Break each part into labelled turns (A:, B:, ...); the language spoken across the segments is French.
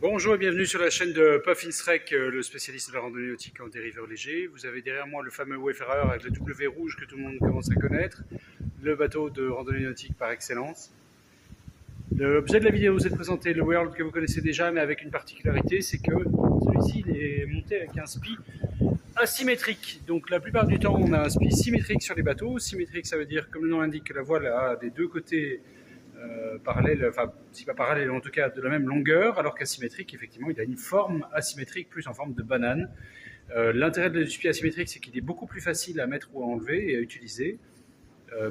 A: Bonjour et bienvenue sur la chaîne de Puffinsrec, le spécialiste de la randonnée nautique en dériveur léger. Vous avez derrière moi le fameux Wayfarer avec le W rouge que tout le monde commence à connaître, le bateau de randonnée nautique par excellence. L'objet de la vidéo, c'est de présenter le World que vous connaissez déjà, mais avec une particularité, c'est que celui-ci est monté avec un spi asymétrique. Donc la plupart du temps, on a un spi symétrique sur les bateaux. Symétrique, ça veut dire, comme le nom l'indique, que la voile a des deux côtés parallèle, enfin, si pas parallèle, en tout cas de la même longueur, alors qu'asymétrique, effectivement, il a une forme asymétrique, plus en forme de banane. L'intérêt du spi asymétrique, c'est qu'il est beaucoup plus facile à mettre ou à enlever et à utiliser.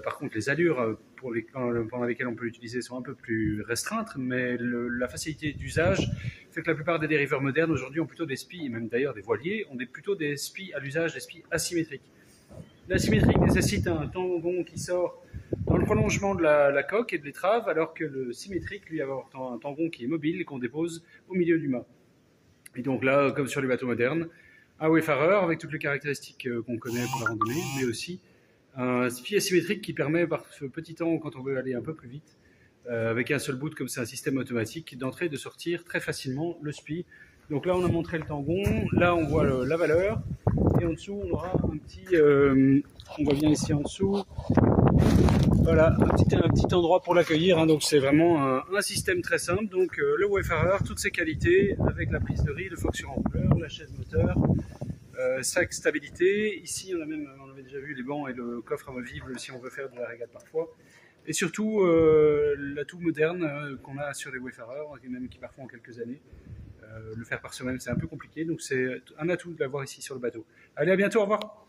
A: Par contre, les allures pendant lesquelles on peut l'utiliser sont un peu plus restreintes, mais la facilité d'usage fait que la plupart des dériveurs modernes aujourd'hui ont plutôt des spis, et même d'ailleurs des voiliers, ont plutôt des spis à l'usage, des spis asymétriques. L'asymétrique nécessite un tangon qui sort dans le prolongement de la coque et de l'étrave, alors que le symétrique, lui, a un tangon qui est mobile et qu'on dépose au milieu du mât. Et donc là, comme sur les bateaux modernes, un wayfarer avec toutes les caractéristiques qu'on connaît pour la randonnée, mais aussi un spi asymétrique qui permet, par ce petit temps, quand on veut aller un peu plus vite, avec un seul bout, comme c'est un système automatique, d'entrer et de sortir très facilement le spi. Donc là, on a montré le tangon, là, on voit la valeur, et en dessous, on aura un petit... on voit bien ici en dessous, voilà, un petit endroit pour l'accueillir, hein, donc c'est vraiment un système très simple. Donc le Wayfarer, toutes ses qualités, avec la prise de riz, le foc sur ampleur, la chaise moteur, sa stabilité. Ici, on avait déjà vu les bancs et le coffre amovible si on veut faire de la régate parfois. Et surtout, l'atout moderne qu'on a sur les Wayfarers, et même qui parfois en quelques années, le faire par soi-même c'est un peu compliqué, donc c'est un atout de l'avoir ici sur le bateau. Allez, à bientôt, au revoir.